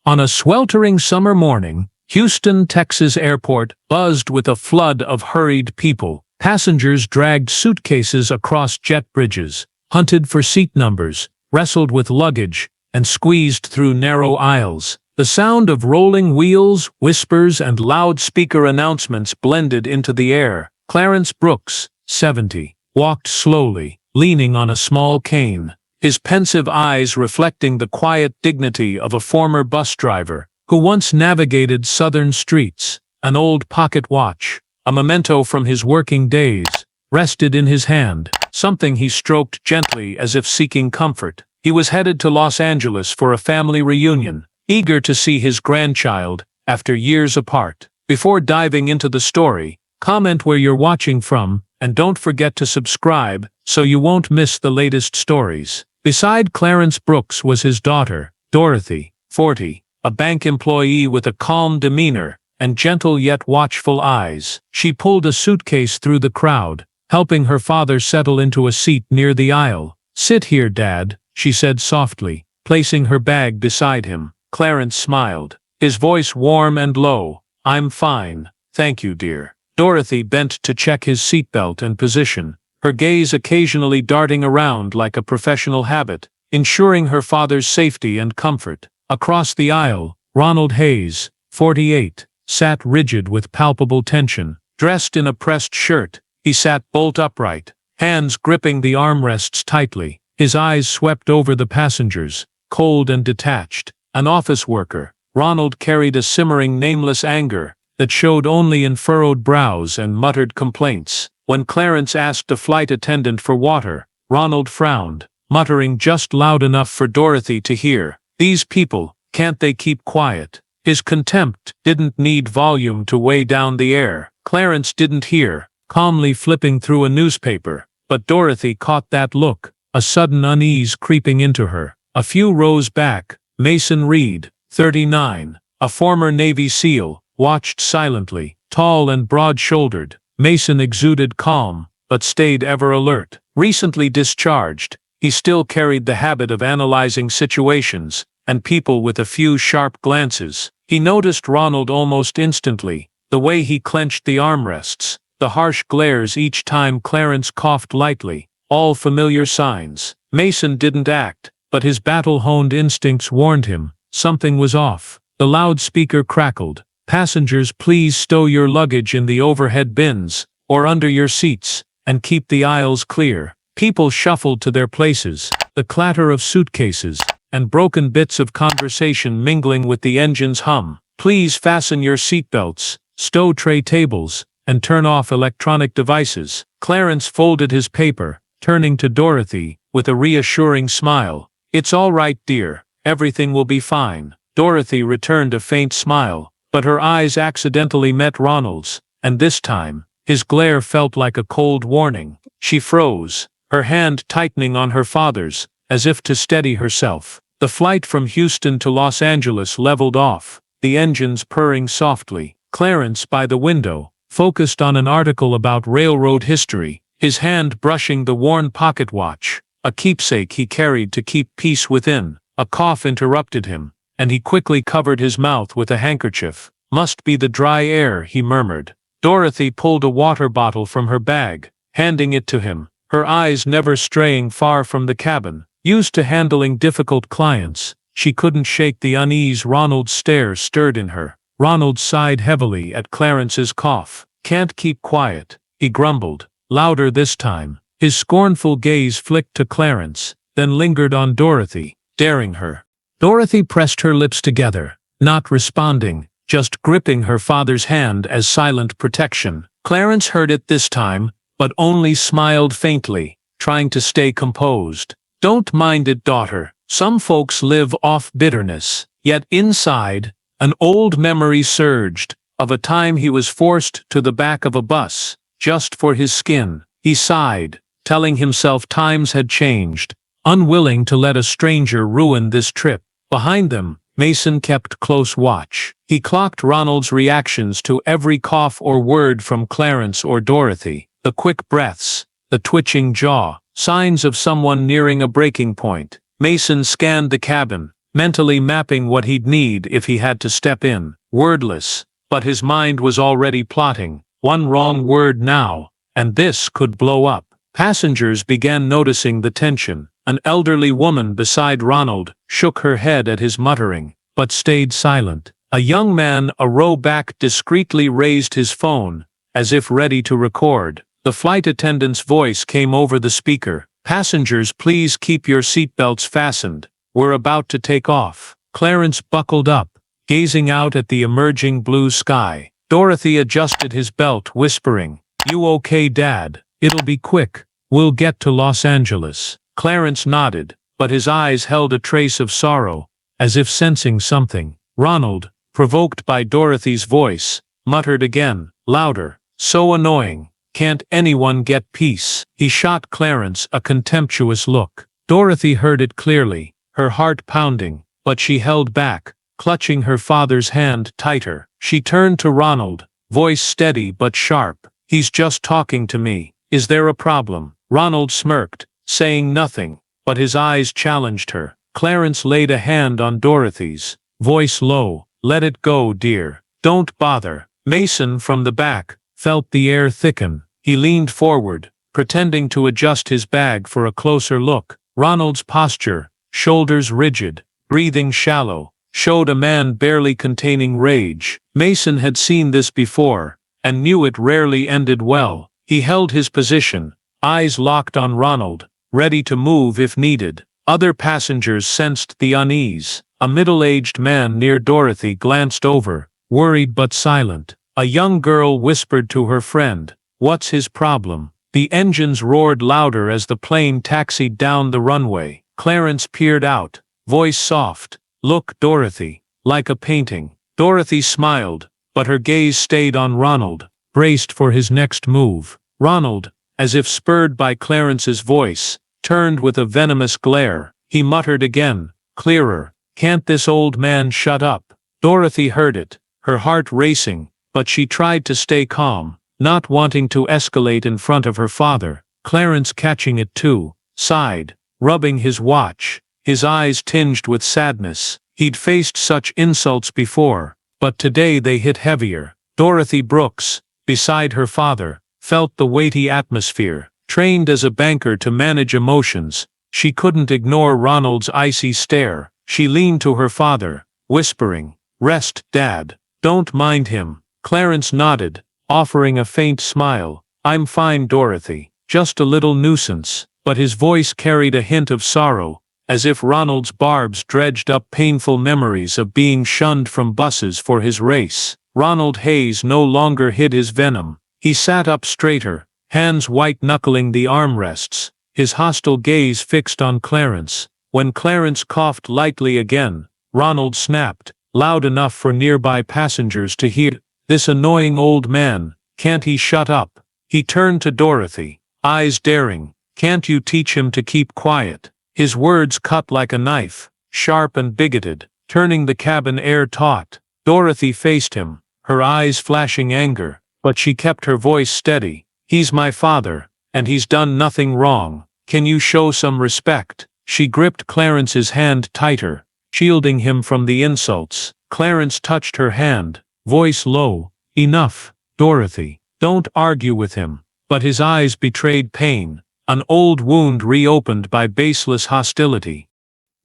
On a sweltering summer morning, Houston, Texas airport buzzed with a flood of hurried people. Passengers dragged suitcases across jet bridges, hunted for seat numbers, wrestled with luggage, and squeezed through narrow aisles. The sound of rolling wheels, whispers, and loudspeaker announcements blended into the air. Clarence Brooks, 70, walked slowly, leaning on a small cane, his pensive eyes reflecting the quiet dignity of a former bus driver who once navigated southern streets. An old pocket watch, a memento from his working days, rested in his hand, something he stroked gently as if seeking comfort. He was headed to Los Angeles for a family reunion, eager to see his grandchild after years apart. Before diving into the story, comment where you're watching from, and don't forget to subscribe so you won't miss the latest stories. Beside Clarence Brooks was his daughter, Dorothy, 40, a bank employee with a calm demeanor and gentle yet watchful eyes. She pulled a suitcase through the crowd, helping her father settle into a seat near the aisle. "Sit here, Dad," she said softly, placing her bag beside him. Clarence smiled, his voice warm and low. "I'm fine, thank you, dear." Dorothy bent to check his seatbelt and position, her gaze occasionally darting around like a professional habit, ensuring her father's safety and comfort. Across the aisle, Ronald Hayes, 48, sat rigid with palpable tension. Dressed in a pressed shirt, he sat bolt upright, hands gripping the armrests tightly. His eyes swept over the passengers, cold and detached. An office worker, Ronald carried a simmering nameless anger that showed only in furrowed brows and muttered complaints. When Clarence asked a flight attendant for water, Ronald frowned, muttering just loud enough for Dorothy to hear. "These people, can't they keep quiet?" His contempt didn't need volume to weigh down the air. Clarence didn't hear, calmly flipping through a newspaper, but Dorothy caught that look, a sudden unease creeping into her. A few rows back, Mason Reed, 39, a former Navy SEAL, watched silently. Tall and broad-shouldered, Mason exuded calm, but stayed ever alert. Recently discharged, he still carried the habit of analyzing situations and people with a few sharp glances. He noticed Ronald almost instantly, the way he clenched the armrests, the harsh glares each time Clarence coughed lightly, all familiar signs. Mason didn't act, but his battle-honed instincts warned him something was off. The loudspeaker crackled. "Passengers, please stow your luggage in the overhead bins, or under your seats, and keep the aisles clear." People shuffled to their places, the clatter of suitcases and broken bits of conversation mingling with the engine's hum. "Please fasten your seatbelts, stow tray tables, and turn off electronic devices." Clarence folded his paper, turning to Dorothy with a reassuring smile. "It's all right, dear. Everything will be fine." Dorothy returned a faint smile, but her eyes accidentally met Ronald's, and this time, his glare felt like a cold warning. She froze, her hand tightening on her father's, as if to steady herself. The flight from Houston to Los Angeles leveled off, the engines purring softly. Clarence, by the window, focused on an article about railroad history, his hand brushing the worn pocket watch, a keepsake he carried to keep peace within. A cough interrupted him, and he quickly covered his mouth with a handkerchief. "Must be the dry air," he murmured. Dorothy pulled a water bottle from her bag, handing it to him, her eyes never straying far from the cabin. Used to handling difficult clients, she couldn't shake the unease Ronald's stare stirred in her. Ronald sighed heavily at Clarence's cough. "Can't keep quiet," he grumbled, louder this time. His scornful gaze flicked to Clarence, then lingered on Dorothy, daring her. Dorothy pressed her lips together, not responding, just gripping her father's hand as silent protection. Clarence heard it this time, but only smiled faintly, trying to stay composed. "Don't mind it, daughter. Some folks live off bitterness." Yet inside, an old memory surged, of a time he was forced to the back of a bus, just for his skin. He sighed, telling himself times had changed, unwilling to let a stranger ruin this trip. Behind them, Mason kept close watch. He clocked Ronald's reactions to every cough or word from Clarence or Dorothy, the quick breaths, the twitching jaw, signs of someone nearing a breaking point. Mason scanned the cabin, mentally mapping what he'd need if he had to step in. Wordless, but his mind was already plotting. One wrong word now, and this could blow up. Passengers began noticing the tension. An elderly woman beside Ronald shook her head at his muttering, but stayed silent. A young man a row back discreetly raised his phone, as if ready to record. The flight attendant's voice came over the speaker. "Passengers, please keep your seatbelts fastened. We're about to take off." Clarence buckled up, gazing out at the emerging blue sky. Dorothy adjusted his belt, whispering, "You okay, Dad? It'll be quick. We'll get to Los Angeles." Clarence nodded, but his eyes held a trace of sorrow, as if sensing something. Ronald, provoked by Dorothy's voice, muttered again, louder, "So annoying. Can't anyone get peace?" He shot Clarence a contemptuous look. Dorothy heard it clearly, her heart pounding, but she held back, clutching her father's hand tighter. She turned to Ronald, voice steady but sharp. "He's just talking to me. Is there a problem?" Ronald smirked, saying nothing, but his eyes challenged her. Clarence laid a hand on Dorothy's, voice low, "Let it go, dear. Don't bother." Mason, from the back, felt the air thicken. He leaned forward, pretending to adjust his bag for a closer look. Ronald's posture, shoulders rigid, breathing shallow, showed a man barely containing rage. Mason had seen this before, and knew it rarely ended well. He held his position, eyes locked on Ronald, ready to move if needed. Other passengers sensed the unease. A middle-aged man near Dorothy glanced over, worried but silent. A young girl whispered to her friend, "What's his problem?" The engines roared louder as the plane taxied down the runway. Clarence peered out, voice soft, "Look, Dorothy." Like a painting. Dorothy smiled, but her gaze stayed on Ronald, braced for his next move. Ronald, as if spurred by Clarence's voice, turned with a venomous glare. He muttered again, clearer, "Can't this old man shut up?" Dorothy heard it, her heart racing, but she tried to stay calm, not wanting to escalate in front of her father. Clarence, catching it too, sighed, rubbing his watch, his eyes tinged with sadness. He'd faced such insults before, but today they hit heavier. Dorothy Brooks, beside her father, felt the weighty atmosphere. Trained as a banker to manage emotions, she couldn't ignore Ronald's icy stare. She leaned to her father, whispering, "Rest, Dad. Don't mind him." Clarence nodded, offering a faint smile. "I'm fine, Dorothy. Just a little nuisance." But his voice carried a hint of sorrow, as if Ronald's barbs dredged up painful memories of being shunned from buses for his race. Ronald Hayes no longer hid his venom. He sat up straighter, hands white-knuckling the armrests, his hostile gaze fixed on Clarence. When Clarence coughed lightly again, Ronald snapped, loud enough for nearby passengers to hear, "This annoying old man, can't he shut up?" He turned to Dorothy, eyes daring, "Can't you teach him to keep quiet?" His words cut like a knife, sharp and bigoted, turning the cabin air taut. Dorothy faced him, her eyes flashing anger, but she kept her voice steady. "He's my father, and he's done nothing wrong. Can you show some respect?" She gripped Clarence's hand tighter, shielding him from the insults. Clarence touched her hand, voice low, "Enough, Dorothy. Don't argue with him." But his eyes betrayed pain, an old wound reopened by baseless hostility.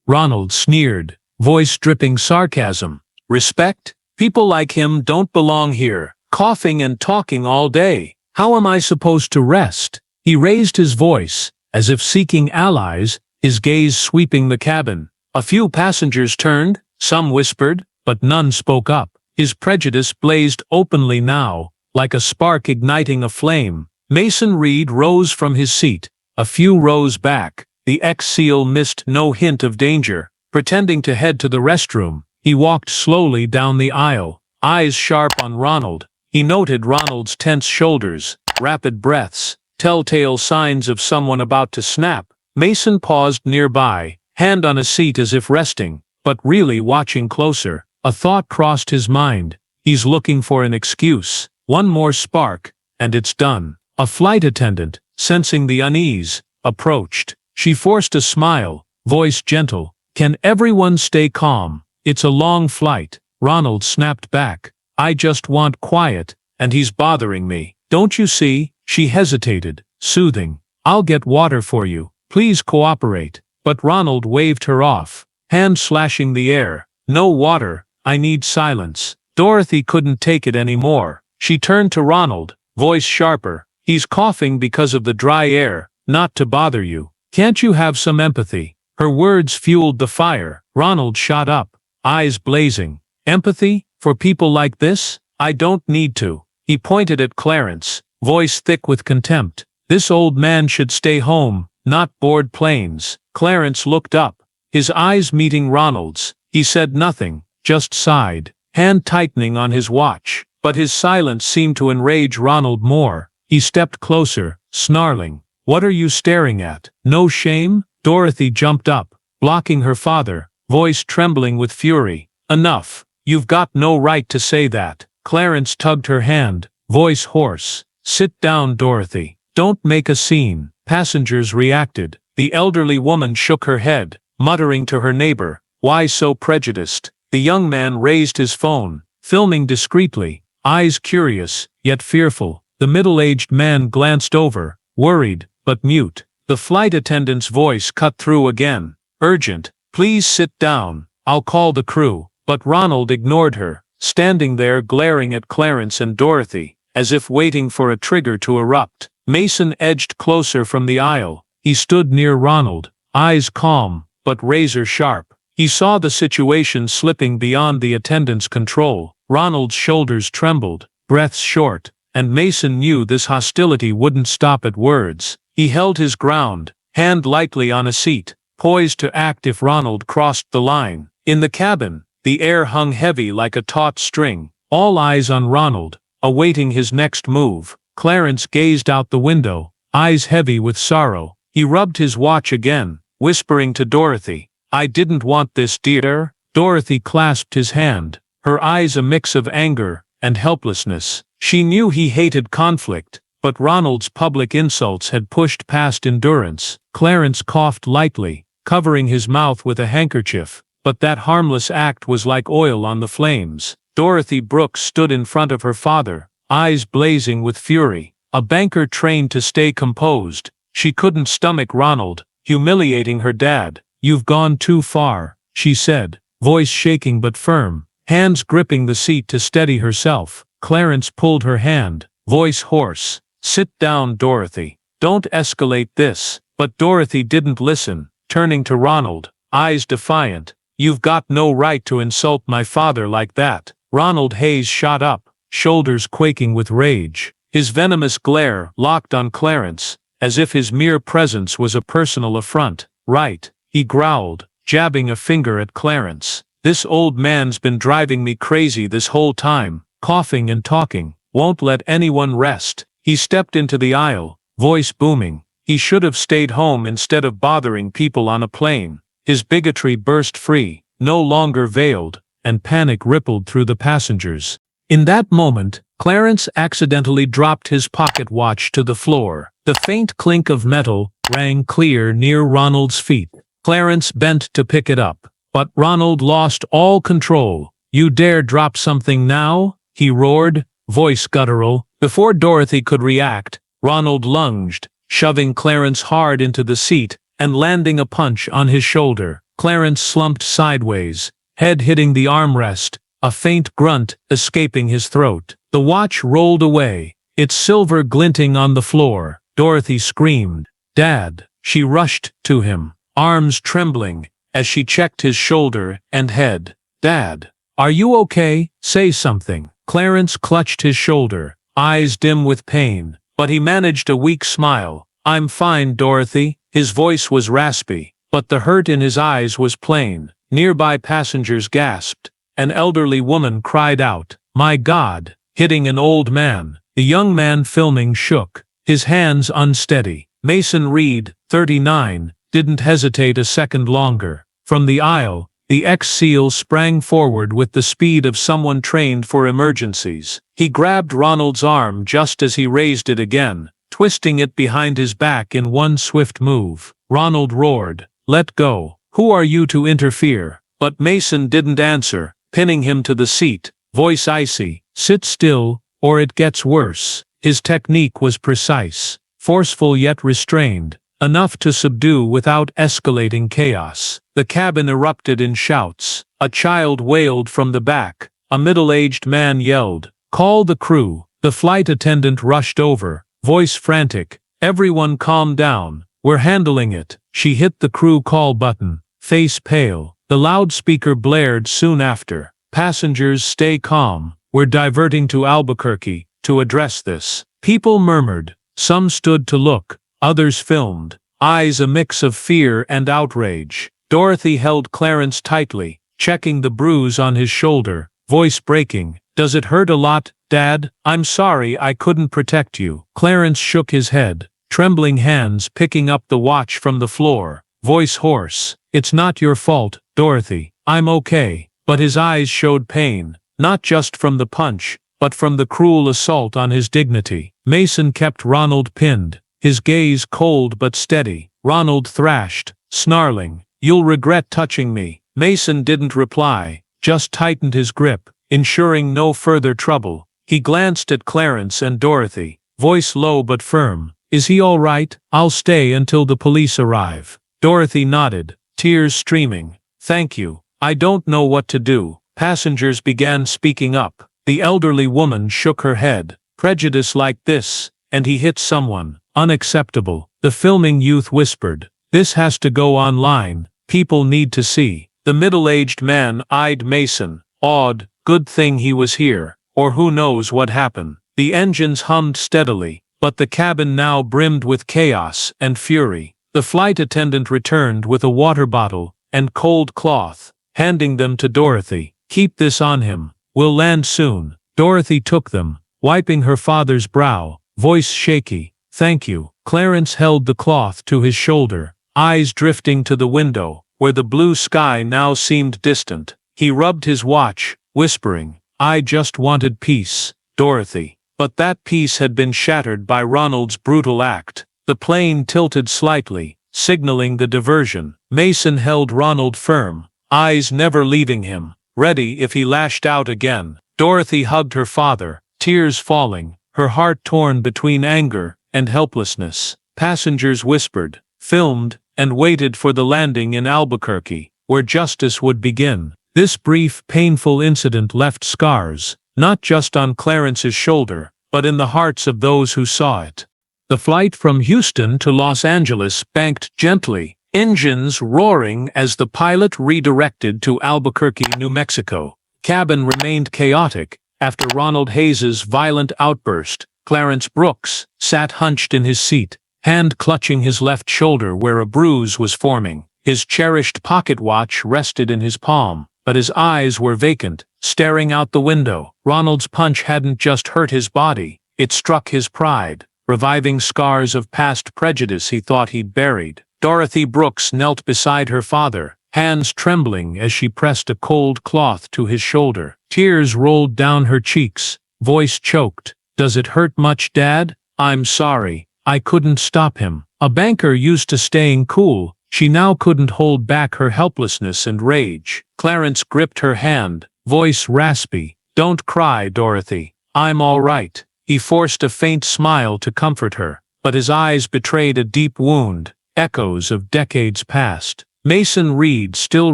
Ronald sneered, voice dripping sarcasm. "Respect? People like him don't belong here, coughing and talking all day. How am I supposed to rest?" He raised his voice, as if seeking allies, his gaze sweeping the cabin. A few passengers turned, some whispered, but none spoke up. His prejudice blazed openly now, like a spark igniting a flame. Mason Reed rose from his seat, a few rows back. The ex-SEAL missed no hint of danger. Pretending to head to the restroom, he walked slowly down the aisle, eyes sharp on Ronald. He noted Ronald's tense shoulders, rapid breaths, telltale signs of someone about to snap. Mason paused nearby, hand on a seat as if resting, but really watching closer. A thought crossed his mind. He's looking for an excuse. One more spark, and it's done. A flight attendant, sensing the unease, approached. She forced a smile, voice gentle. Can everyone stay calm? It's a long flight. Ronald snapped back. I just want quiet, and he's bothering me. Don't you see? She hesitated, soothing. I'll get water for you. Please cooperate. But Ronald waved her off, hand slashing the air. No water. I need silence. Dorothy couldn't take it anymore. She turned to Ronald, voice sharper. He's coughing because of the dry air, not to bother you. Can't you have some empathy? Her words fueled the fire. Ronald shot up, eyes blazing. Empathy? For people like this? I don't need to. He pointed at Clarence, voice thick with contempt. This old man should stay home, not board planes. Clarence looked up, his eyes meeting Ronald's. He said nothing, just sighed, hand tightening on his watch. But his silence seemed to enrage Ronald more. He stepped closer, snarling. What are you staring at? No shame? Dorothy jumped up, blocking her father, voice trembling with fury. Enough. You've got no right to say that. Clarence tugged her hand, voice hoarse. Sit down, Dorothy. Don't make a scene. Passengers reacted. The elderly woman shook her head, muttering to her neighbor. Why so prejudiced? The young man raised his phone, filming discreetly, eyes curious, yet fearful. The middle-aged man glanced over, worried, but mute. The flight attendant's voice cut through again. Urgent. Please sit down. I'll call the crew. But Ronald ignored her, standing there glaring at Clarence and Dorothy, as if waiting for a trigger to erupt. Mason edged closer from the aisle. He stood near Ronald, eyes calm, but razor-sharp. He saw the situation slipping beyond the attendant's control. Ronald's shoulders trembled, breaths short, and Mason knew this hostility wouldn't stop at words. He held his ground, hand lightly on a seat, poised to act if Ronald crossed the line. In the cabin, the air hung heavy like a taut string, all eyes on Ronald, awaiting his next move. Clarence gazed out the window, eyes heavy with sorrow. He rubbed his watch again, whispering to Dorothy, I didn't want this, dear. Dorothy clasped his hand, her eyes a mix of anger and helplessness. She knew he hated conflict, but Ronald's public insults had pushed past endurance. Clarence coughed lightly, covering his mouth with a handkerchief. But that harmless act was like oil on the flames. Dorothy Brooks stood in front of her father, eyes blazing with fury. A banker trained to stay composed, she couldn't stomach Ronald, humiliating her dad. You've gone too far, she said, voice shaking but firm, hands gripping the seat to steady herself. Clarence pulled her hand, voice hoarse. Sit down, Dorothy. Don't escalate this. But Dorothy didn't listen, turning to Ronald, eyes defiant. You've got no right to insult my father like that. Ronald Hayes shot up, shoulders quaking with rage. His venomous glare locked on Clarence, as if his mere presence was a personal affront. Right, he growled, jabbing a finger at Clarence. This old man's been driving me crazy this whole time, coughing and talking, won't let anyone rest. He stepped into the aisle, voice booming. He should have stayed home instead of bothering people on a plane. His bigotry burst free, no longer veiled, and panic rippled through the passengers. In that moment, Clarence accidentally dropped his pocket watch to the floor. The faint clink of metal rang clear near Ronald's feet. Clarence bent to pick it up, but Ronald lost all control. You dare drop something now? He roared, voice guttural. Before Dorothy could react, Ronald lunged, shoving Clarence hard into the seat and landing a punch on his shoulder. Clarence slumped sideways, head hitting the armrest, a faint grunt escaping his throat. The watch rolled away, its silver glinting on the floor. Dorothy screamed, Dad! She rushed to him, arms trembling, as she checked his shoulder and head. Dad! Are you okay? Say something. Clarence clutched his shoulder, eyes dim with pain, but he managed a weak smile. I'm fine, Dorothy. His voice was raspy, but the hurt in his eyes was plain. Nearby passengers gasped. An elderly woman cried out, My God! Hitting an old man. The young man filming shook, his hands unsteady. Mason Reed, 39, didn't hesitate a second longer. From the aisle, the ex-SEAL sprang forward with the speed of someone trained for emergencies. He grabbed Ronald's arm just as he raised it again, twisting it behind his back in one swift move. Ronald roared, Let go. Who are you to interfere? But Mason didn't answer, pinning him to the seat, voice icy. Sit still, or it gets worse. His technique was precise, forceful yet restrained, enough to subdue without escalating chaos. The cabin erupted in shouts. A child wailed from the back. A middle-aged man yelled, "Call the crew." The flight attendant rushed over, voice frantic. "Everyone calm down. We're handling it." She hit the crew call button, face pale. The loudspeaker blared soon after. "Passengers, stay calm. We're diverting to Albuquerque to address this." People murmured. Some stood to look. Others filmed, eyes a mix of fear and outrage. Dorothy held Clarence tightly, checking the bruise on his shoulder, voice breaking. "Does it hurt a lot, Dad? I'm sorry I couldn't protect you." Clarence shook his head, trembling hands picking up the watch from the floor, voice hoarse. "It's not your fault, Dorothy. I'm okay." But his eyes showed pain, not just from the punch, but from the cruel assault on his dignity. Mason kept Ronald pinned, his gaze cold but steady. Ronald thrashed, snarling, "You'll regret touching me." Mason didn't reply, just tightened his grip, ensuring no further trouble. He glanced at Clarence and Dorothy, voice low but firm. "Is he all right? I'll stay until the police arrive." Dorothy nodded, tears streaming. "Thank you. I don't know what to do." Passengers began speaking up. The elderly woman shook her head. "Prejudice like this, and he hit someone. Unacceptable." The filming youth whispered, "This has to go online. People need to see." The middle-aged man eyed Mason, awed. Good thing he was here, or who knows what happened. The engines hummed steadily, but the cabin now brimmed with chaos and fury. The flight attendant returned with a water bottle and cold cloth, handing them to Dorothy. "Keep this on him. We'll land soon." Dorothy took them, wiping her father's brow, voice shaky. "Thank you." Clarence held the cloth to his shoulder, eyes drifting to the window, where the blue sky now seemed distant. He rubbed his watch, whispering, "I just wanted peace, Dorothy." But that peace had been shattered by Ronald's brutal act. The plane tilted slightly, signaling the diversion. Mason held Ronald firm, eyes never leaving him, ready if he lashed out again. Dorothy hugged her father, tears falling, her heart torn between anger and helplessness. Passengers whispered, filmed, and waited for the landing in Albuquerque, where justice would begin. This brief, painful incident left scars, not just on Clarence's shoulder, but in the hearts of those who saw it. The flight from Houston to Los Angeles banked gently, engines roaring as the pilot redirected to Albuquerque, New Mexico. Cabin remained chaotic. After Ronald Hayes's violent outburst, Clarence Brooks sat hunched in his seat, hand clutching his left shoulder where a bruise was forming. His cherished pocket watch rested in his palm, but his eyes were vacant, staring out the window. Ronald's punch hadn't just hurt his body, it struck his pride, reviving scars of past prejudice he thought he'd buried. Dorothy Brooks knelt beside her father, hands trembling as she pressed a cold cloth to his shoulder. Tears rolled down her cheeks, voice choked. "Does it hurt much, Dad? I'm sorry. I couldn't stop him." A banker used to staying cool, she now couldn't hold back her helplessness and rage. Clarence gripped her hand, voice raspy. "Don't cry, Dorothy. I'm all right." He forced a faint smile to comfort her, but his eyes betrayed a deep wound, echoes of decades past. Mason Reed still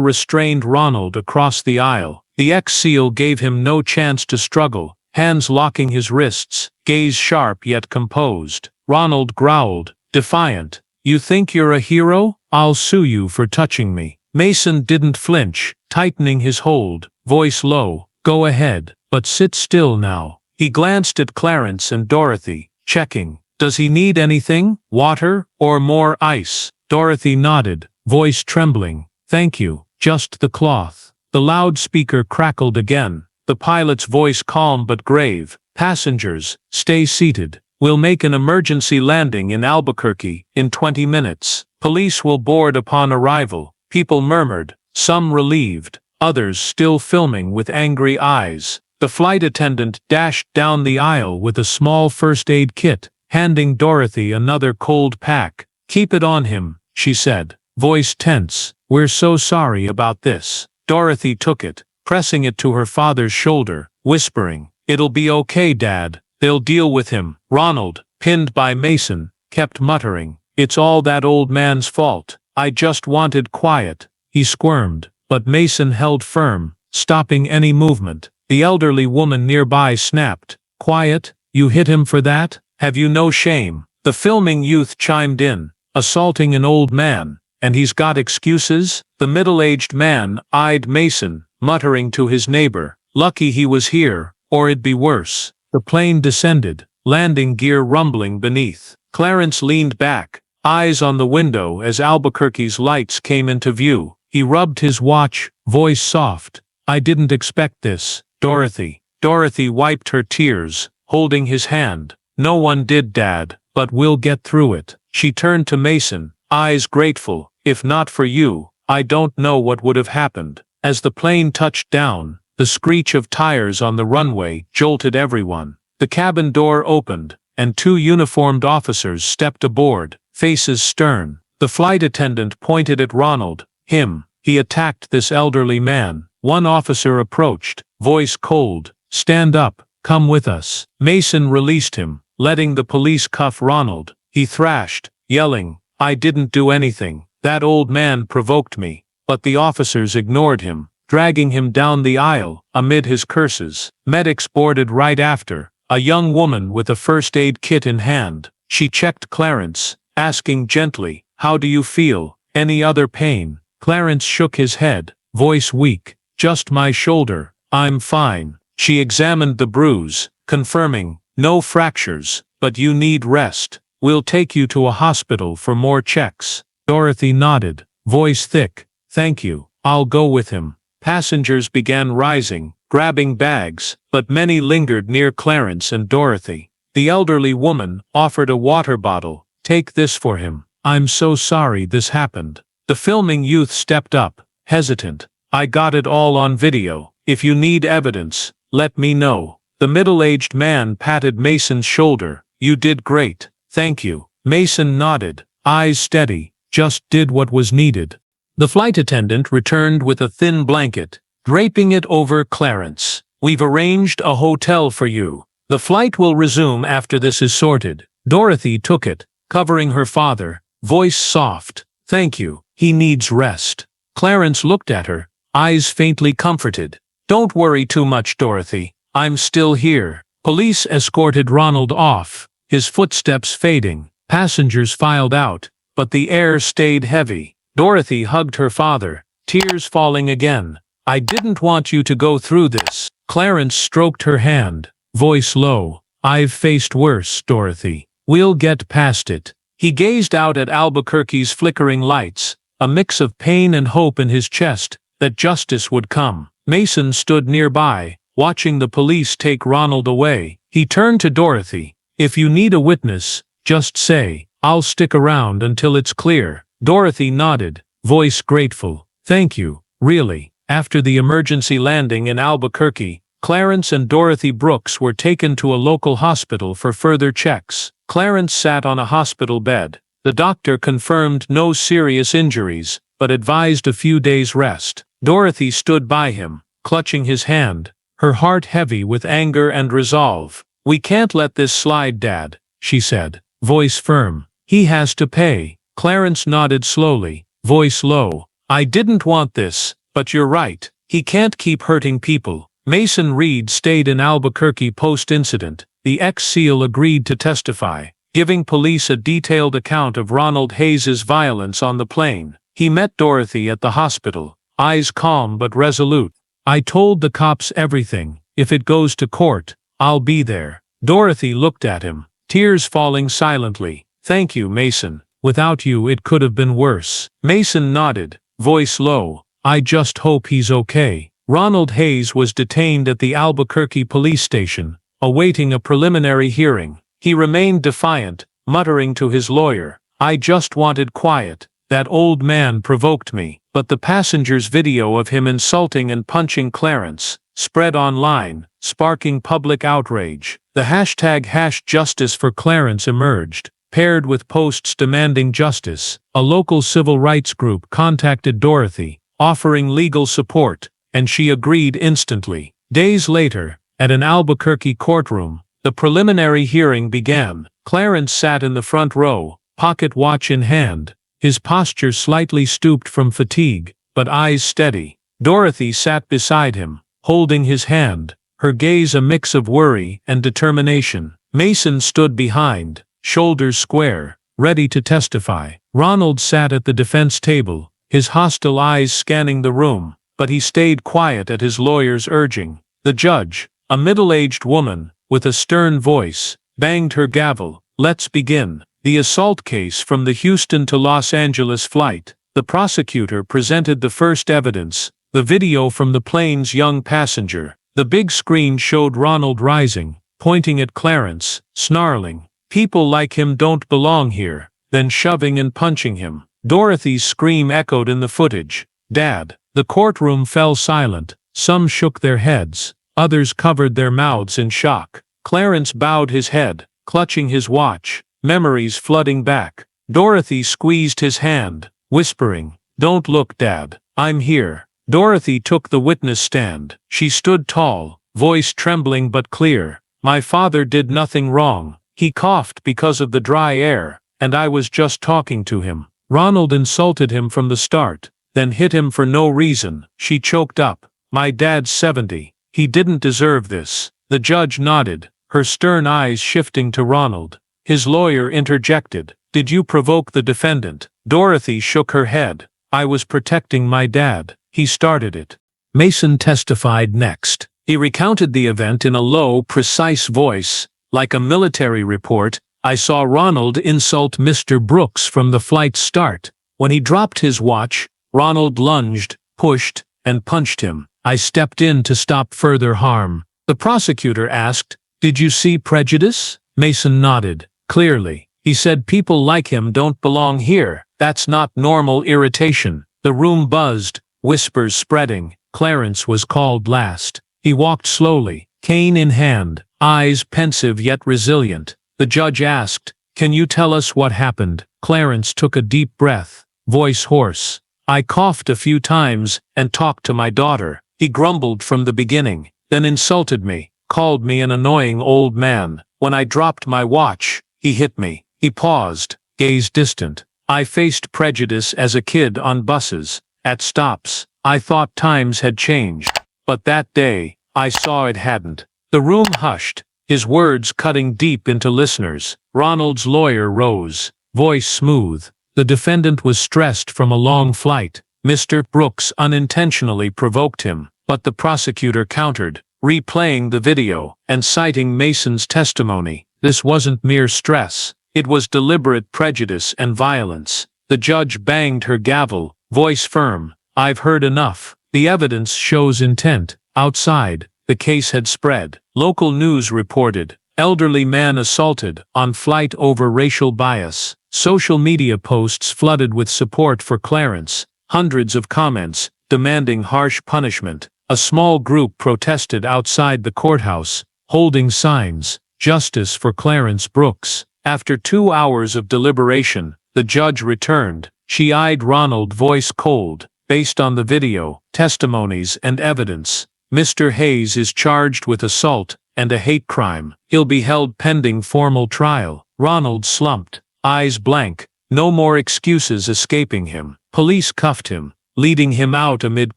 restrained Ronald across the aisle. The ex-SEAL gave him no chance to struggle, hands locking his wrists, gaze sharp yet composed. Ronald growled, defiant, "You think you're a hero? I'll sue you for touching me." Mason didn't flinch, tightening his hold, voice low, "Go ahead, but sit still now." He glanced at Clarence and Dorothy, checking. "Does he need anything? Water, or more ice?" Dorothy nodded, voice trembling. "Thank you, just the cloth." The loudspeaker crackled again, the pilot's voice calm but grave. "Passengers, stay seated. We'll make an emergency landing in Albuquerque in 20 minutes. Police will board upon arrival." People murmured, some relieved, others still filming with angry eyes. The flight attendant dashed down the aisle with a small first aid kit, handing Dorothy another cold pack. "Keep it on him," she said, voice tense. We're so sorry about this. Dorothy took it, pressing it to her father's shoulder, whispering, "It'll be okay, Dad. They'll deal with him." Ronald, pinned by Mason, kept muttering, "It's all that old man's fault. I just wanted quiet." He squirmed, but Mason held firm, stopping any movement. The elderly woman nearby snapped, "Quiet? You hit him for that? Have you no shame?" The filming youth chimed in, "Assaulting an old man, and he's got excuses?" The middle-aged man eyed Mason, muttering to his neighbor, "Lucky he was here, or it'd be worse." The plane descended, landing gear rumbling beneath. Clarence leaned back, eyes on the window as Albuquerque's lights came into view. He rubbed his watch, voice soft. "I didn't expect this, Dorothy." Dorothy wiped her tears, holding his hand. "No one did, Dad, but we'll get through it." She turned to Mason, eyes grateful. "If not for you, I don't know what would have happened." As the plane touched down, the screech of tires on the runway jolted everyone. The cabin door opened, and two uniformed officers stepped aboard, faces stern. The flight attendant pointed at Ronald. He attacked this elderly man. One officer approached, voice cold. "Stand up, come with us." Mason released him, letting the police cuff Ronald. He thrashed, yelling, "I didn't do anything. That old man provoked me." But the officers ignored him, dragging him down the aisle, amid his curses. Medics boarded right after, a young woman with a first aid kit in hand. She checked Clarence, asking gently, "How do you feel? Any other pain?" Clarence shook his head, voice weak. "Just my shoulder. I'm fine." She examined the bruise, confirming, "No fractures, but you need rest. We'll take you to a hospital for more checks." Dorothy nodded, voice thick. "Thank you. I'll go with him." Passengers began rising, grabbing bags, but many lingered near Clarence and Dorothy. The elderly woman offered a water bottle. "Take this for him. I'm so sorry this happened." The filming youth stepped up, hesitant. "I got it all on video. If you need evidence, let me know." The middle-aged man patted Mason's shoulder. "You did great. Thank you." Mason nodded, eyes steady, just did what was needed. The flight attendant returned with a thin blanket, draping it over Clarence. "We've arranged a hotel for you. The flight will resume after this is sorted." Dorothy took it, covering her father, voice soft. "Thank you. He needs rest." Clarence looked at her, eyes faintly comforted. "Don't worry too much, Dorothy. I'm still here." Police escorted Ronald off, his footsteps fading. Passengers filed out, but the air stayed heavy. Dorothy hugged her father, tears falling again. "I didn't want you to go through this." Clarence stroked her hand, voice low. "I've faced worse, Dorothy. We'll get past it." He gazed out at Albuquerque's flickering lights, a mix of pain and hope in his chest that justice would come. Mason stood nearby, watching the police take Ronald away. He turned to Dorothy. "If you need a witness, just say. I'll stick around until it's clear." Dorothy nodded, voice grateful. "Thank you, really." After the emergency landing in Albuquerque, Clarence and Dorothy Brooks were taken to a local hospital for further checks. Clarence sat on a hospital bed. The doctor confirmed no serious injuries, but advised a few days' rest. Dorothy stood by him, clutching his hand, her heart heavy with anger and resolve. "We can't let this slide, Dad," she said, voice firm. "He has to pay." Clarence nodded slowly, voice low. "I didn't want this, but you're right. He can't keep hurting people." Mason Reed stayed in Albuquerque post-incident. The ex-SEAL agreed to testify, giving police a detailed account of Ronald Hayes's violence on the plane. He met Dorothy at the hospital, eyes calm but resolute. "I told the cops everything. If it goes to court, I'll be there." Dorothy looked at him, tears falling silently. "Thank you, Mason. Without you it could have been worse." Mason nodded, voice low. "I just hope he's okay." Ronald Hayes was detained at the Albuquerque police station, awaiting a preliminary hearing. He remained defiant, muttering to his lawyer, "I just wanted quiet. That old man provoked me." But the passenger's video of him insulting and punching Clarence spread online, sparking public outrage. The hashtag #JusticeForClarence emerged. paired with posts demanding justice. A local civil rights group contacted Dorothy, offering legal support, and she agreed instantly. Days later, at an Albuquerque courtroom, the preliminary hearing began. Clarence sat in the front row, pocket watch in hand, his posture slightly stooped from fatigue, but eyes steady. Dorothy sat beside him, holding his hand, her gaze a mix of worry and determination. Mason stood behind, shoulders square, ready to testify. Ronald sat at the defense table, his hostile eyes scanning the room, but he stayed quiet at his lawyer's urging. The judge, a middle-aged woman, with a stern voice, banged her gavel. Let's begin. The assault case from the Houston to Los Angeles flight. The prosecutor presented the first evidence, the video from the plane's young passenger. The big screen showed Ronald rising, pointing at Clarence, snarling, "People like him don't belong here," then shoving and punching him. Dorothy's scream echoed in the footage. "Dad!" The courtroom fell silent. Some shook their heads, others covered their mouths in shock. Clarence bowed his head, clutching his watch, memories flooding back. Dorothy squeezed his hand, whispering, "Don't look, Dad, I'm here." Dorothy took the witness stand. She stood tall, voice trembling but clear. "My father did nothing wrong. He coughed because of the dry air, and I was just talking to him. Ronald insulted him from the start, then hit him for no reason." She choked up. "My dad's 70. He didn't deserve this." The judge nodded, her stern eyes shifting to Ronald. His lawyer interjected, "Did you provoke the defendant?" Dorothy shook her head. "I was protecting my dad. He started it." Mason testified next. He recounted the event in a low, precise voice, like a military report. "I saw Ronald insult Mr. Brooks from the flight's start. When he dropped his watch, Ronald lunged, pushed, and punched him. I stepped in to stop further harm." The prosecutor asked, "Did you see prejudice?" Mason nodded, clearly. He said, "People like him don't belong here. That's not normal irritation." The room buzzed, whispers spreading. Clarence was called last. He walked slowly, cane in hand, eyes pensive yet resilient. The judge asked, "Can you tell us what happened?" Clarence took a deep breath, voice hoarse. "I coughed a few times and talked to my daughter. He grumbled from the beginning, then insulted me, called me an annoying old man. When I dropped my watch, he hit me." He paused, gaze distant. "I faced prejudice as a kid on buses, at stops. I thought times had changed. But that day, I saw it hadn't." The room hushed, his words cutting deep into listeners. Ronald's lawyer rose, voice smooth. The defendant was stressed from a long flight. Mr. Brooks unintentionally provoked him, but the prosecutor countered, replaying the video and citing Mason's testimony. This wasn't mere stress. It was deliberate prejudice and violence. The judge banged her gavel, voice firm. "I've heard enough. The evidence shows intent." Outside, the case had spread. Local news reported, elderly man assaulted, on flight over racial bias. Social media posts flooded with support for Clarence, hundreds of comments, demanding harsh punishment. A small group protested outside the courthouse, holding signs, "Justice for Clarence Brooks." After 2 hours of deliberation, the judge returned. She eyed Ronald, voice cold. "Based on the video, testimonies, and evidence, Mr. Hayes is charged with assault and a hate crime. He'll be held pending formal trial." Ronald slumped, eyes blank, no more excuses escaping him. Police cuffed him, leading him out amid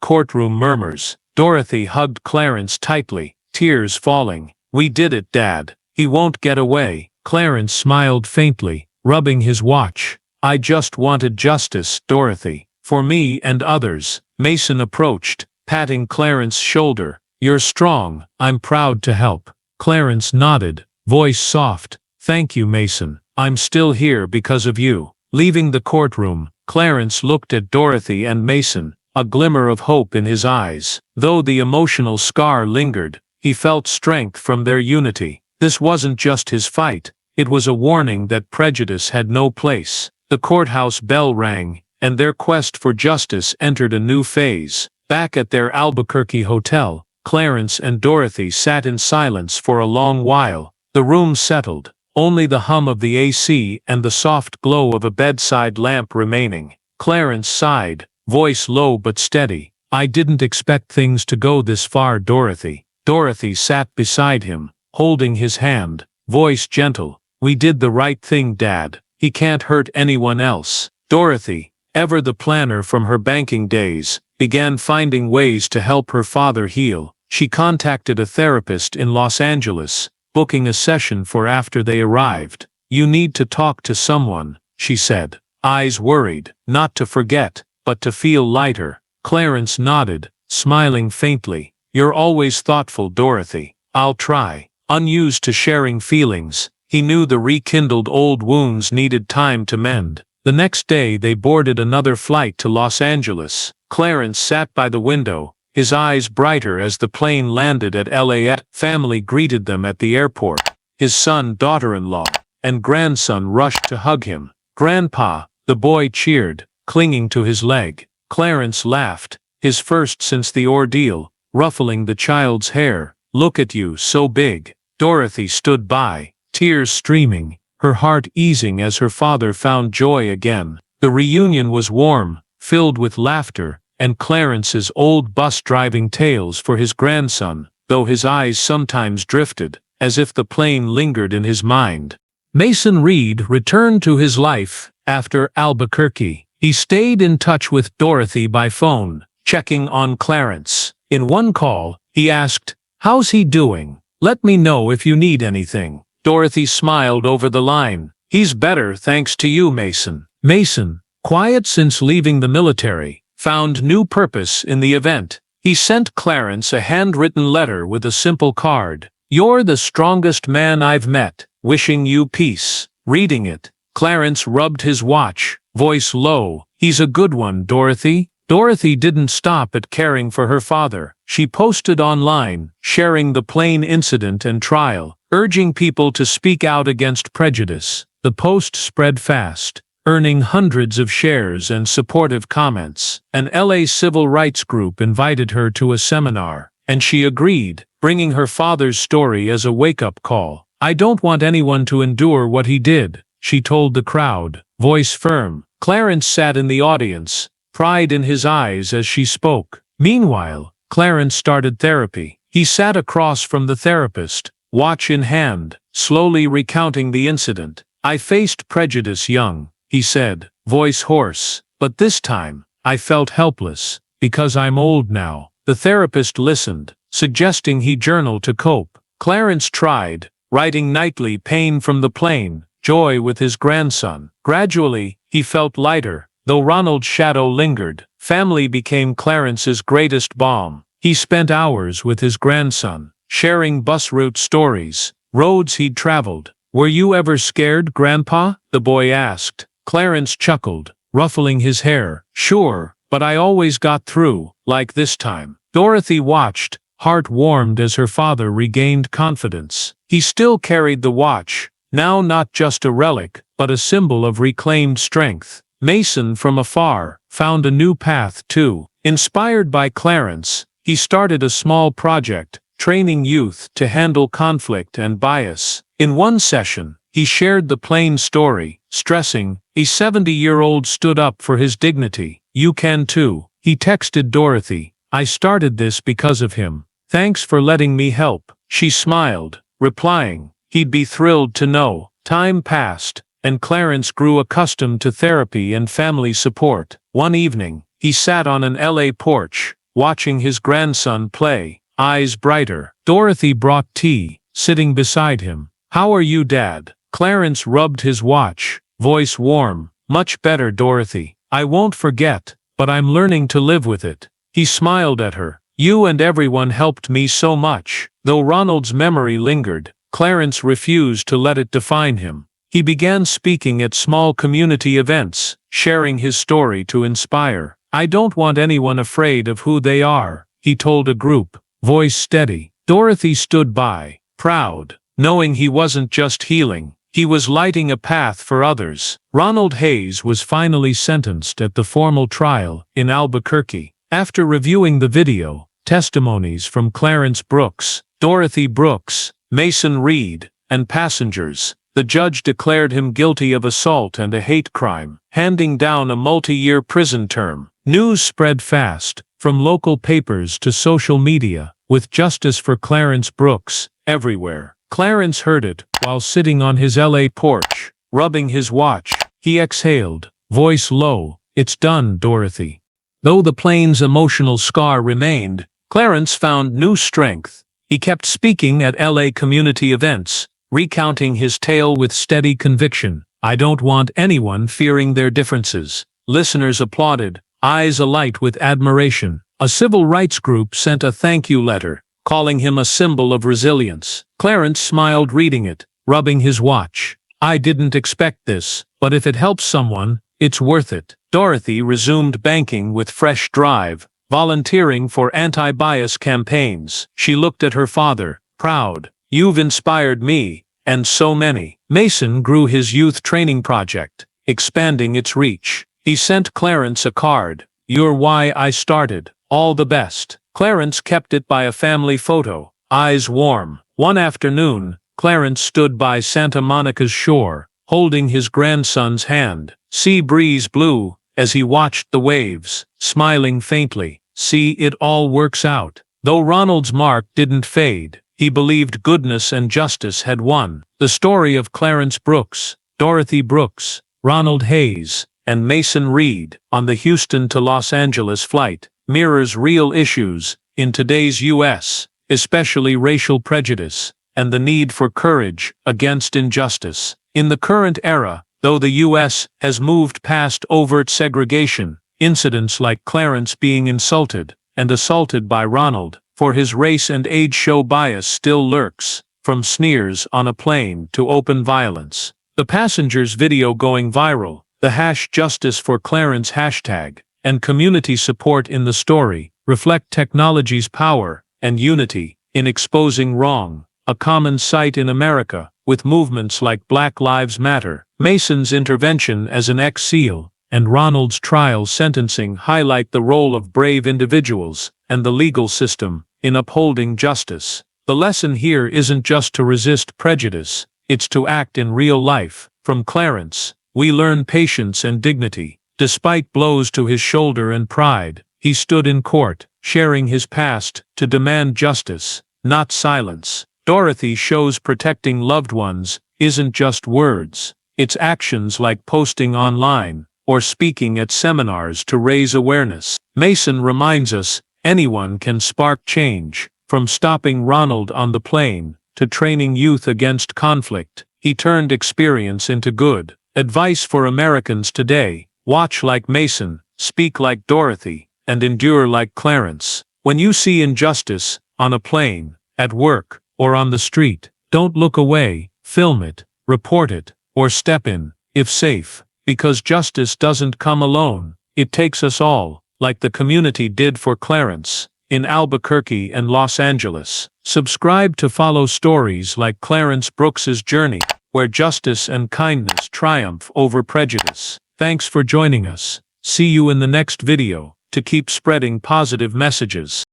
courtroom murmurs. Dorothy hugged Clarence tightly, tears falling. "We did it, Dad. He won't get away." Clarence smiled faintly, rubbing his watch. "I just wanted justice, Dorothy. For me and others." Mason approached, patting Clarence's shoulder. "You're strong. I'm proud to help." Clarence nodded, voice soft. "Thank you, Mason. I'm still here because of you." Leaving the courtroom, Clarence looked at Dorothy and Mason, a glimmer of hope in his eyes. Though the emotional scar lingered, he felt strength from their unity. This wasn't just his fight. It was a warning that prejudice had no place. The courthouse bell rang, and their quest for justice entered a new phase. Back at their Albuquerque hotel, Clarence and Dorothy sat in silence for a long while. The room settled, only the hum of the AC and the soft glow of a bedside lamp remaining. Clarence sighed, voice low but steady. I didn't expect things to go this far, Dorothy. Dorothy sat beside him, holding his hand, voice gentle. We did the right thing, Dad. He can't hurt anyone else. Dorothy, ever the planner from her banking days, began finding ways to help her father heal. She contacted a therapist in Los Angeles, booking a session for after they arrived. You need to talk to someone, she said, eyes worried, not to forget, but to feel lighter. Clarence nodded, smiling faintly. You're always thoughtful, Dorothy. I'll try. Unused to sharing feelings, he knew the rekindled old wounds needed time to mend. The next day they boarded another flight to Los Angeles. Clarence sat by the window, his eyes brighter as the plane landed at LAX. Family greeted them at the airport. His son, daughter-in-law, and grandson rushed to hug him. Grandpa, the boy cheered, clinging to his leg. Clarence laughed, his first since the ordeal, ruffling the child's hair. Look at you, so big. Dorothy stood by, tears streaming, her heart easing as her father found joy again. The reunion was warm, filled with laughter, and Clarence's old bus-driving tales for his grandson, though his eyes sometimes drifted, as if the plane lingered in his mind. Mason Reed returned to his life after Albuquerque. He stayed in touch with Dorothy by phone, checking on Clarence. In one call, he asked, "How's he doing? Let me know if you need anything." Dorothy smiled over the line. "He's better thanks to you, Mason." Mason, quiet since leaving the military, found new purpose in the event. He sent Clarence a handwritten letter with a simple card. "You're the strongest man I've met. Wishing you peace." Reading it, Clarence rubbed his watch, voice low. "He's a good one, Dorothy." Dorothy didn't stop at caring for her father. She posted online, sharing the plane incident and trial, urging people to speak out against prejudice. The post spread fast, earning hundreds of shares and supportive comments. An LA civil rights group invited her to a seminar, and she agreed, bringing her father's story as a wake-up call. "I don't want anyone to endure what he did," she told the crowd, voice firm. Clarence sat in the audience, pride in his eyes as she spoke. Meanwhile, Clarence started therapy. He sat across from the therapist, watch in hand, slowly recounting the incident. "I faced prejudice young," he said, voice hoarse, "but this time, I felt helpless, because I'm old now." The therapist listened, suggesting he journal to cope. Clarence tried, writing nightly pain from the plane, joy with his grandson. Gradually, he felt lighter, though Ronald's shadow lingered. Family became Clarence's greatest balm. He spent hours with his grandson, sharing bus route stories, roads he'd traveled. "Were you ever scared, Grandpa?" the boy asked. Clarence chuckled, ruffling his hair. "Sure, but I always got through, like this time." Dorothy watched, heart warmed as her father regained confidence. He still carried the watch, now not just a relic, but a symbol of reclaimed strength. Mason, from afar, found a new path too. Inspired by Clarence, he started a small project, training youth to handle conflict and bias. In one session, he shared the plane story, stressing, "A 70-year-old stood up for his dignity. You can too." He texted Dorothy, "I started this because of him. Thanks for letting me help." She smiled, replying, "He'd be thrilled to know." Time passed, and Clarence grew accustomed to therapy and family support. One evening, he sat on an LA porch, watching his grandson play, eyes brighter. Dorothy brought tea, sitting beside him. "How are you, Dad?" Clarence rubbed his watch, voice warm. "Much better, Dorothy. I won't forget, but I'm learning to live with it." He smiled at her. "You and everyone helped me so much." Though Ronald's memory lingered, Clarence refused to let it define him. He began speaking at small community events, sharing his story to inspire. "I don't want anyone afraid of who they are," he told a group, voice steady. Dorothy stood by, proud, knowing he wasn't just healing, he was lighting a path for others. Ronald Hayes was finally sentenced at the formal trial in Albuquerque. After reviewing the video, testimonies from Clarence Brooks, Dorothy Brooks, Mason Reed, and passengers, The judge declared him guilty of assault and a hate crime, handing down a multi-year prison term. News spread fast, from local papers to social media, with justice for Clarence Brooks everywhere. Clarence heard it while sitting on his LA porch, rubbing his watch. He exhaled, voice low, "It's done, Dorothy." Though the plain's emotional scar remained, Clarence found new strength. He kept speaking at LA community events, recounting his tale with steady conviction. "I don't want anyone fearing their differences." Listeners applauded, eyes alight with admiration. A civil rights group sent a thank you letter, calling him a symbol of resilience. Clarence smiled reading it, rubbing his watch. "I didn't expect this, but if it helps someone, it's worth it." Dorothy resumed banking with fresh drive, volunteering for anti-bias campaigns. She looked at her father, proud. "You've inspired me, and so many." Mason grew his youth training project, expanding its reach. He sent Clarence a card. "You're why I started. All the best." Clarence kept it by a family photo, eyes warm. One afternoon, Clarence stood by Santa Monica's shore, holding his grandson's hand. Sea breeze blew as he watched the waves, smiling faintly. "See, it all works out." Though Ronald's mark didn't fade, he believed goodness and justice had won. The story of Clarence Brooks, Dorothy Brooks, Ronald Hayes, and Mason Reed on the Houston to Los Angeles flight mirrors real issues in today's U.S., especially racial prejudice and the need for courage against injustice. In the current era, though the U.S. has moved past overt segregation, incidents like Clarence being insulted and assaulted by Ronald for his race and age show bias still lurks, from sneers on a plane to open violence. The passenger's video going viral, the #JusticeForClarence hashtag, and community support in the story reflect technology's power and unity in exposing wrong, a common sight in America, with movements like Black Lives Matter. Mason's intervention as an ex-SEAL and Ronald's trial sentencing highlight the role of brave individuals and the legal system in upholding justice. The lesson here isn't just to resist prejudice, it's to act in real life. From Clarence, we learn patience and dignity. Despite blows to his shoulder and pride, he stood in court, sharing his past to demand justice, not silence. Dorothy shows protecting loved ones isn't just words, it's actions like posting online or speaking at seminars to raise awareness. Mason reminds us anyone can spark change, from stopping Ronald on the plane to training youth against conflict. He turned experience into good. Advice for Americans today: watch like Mason, speak like Dorothy, and endure like Clarence. When you see injustice, on a plane, at work, or on the street, don't look away, film it, report it, or step in, if safe, because justice doesn't come alone, it takes us all, like the community did for Clarence, in Albuquerque and Los Angeles. Subscribe to follow stories like Clarence Brooks's journey, where justice and kindness triumph over prejudice. Thanks for joining us. See you in the next video, to keep spreading positive messages.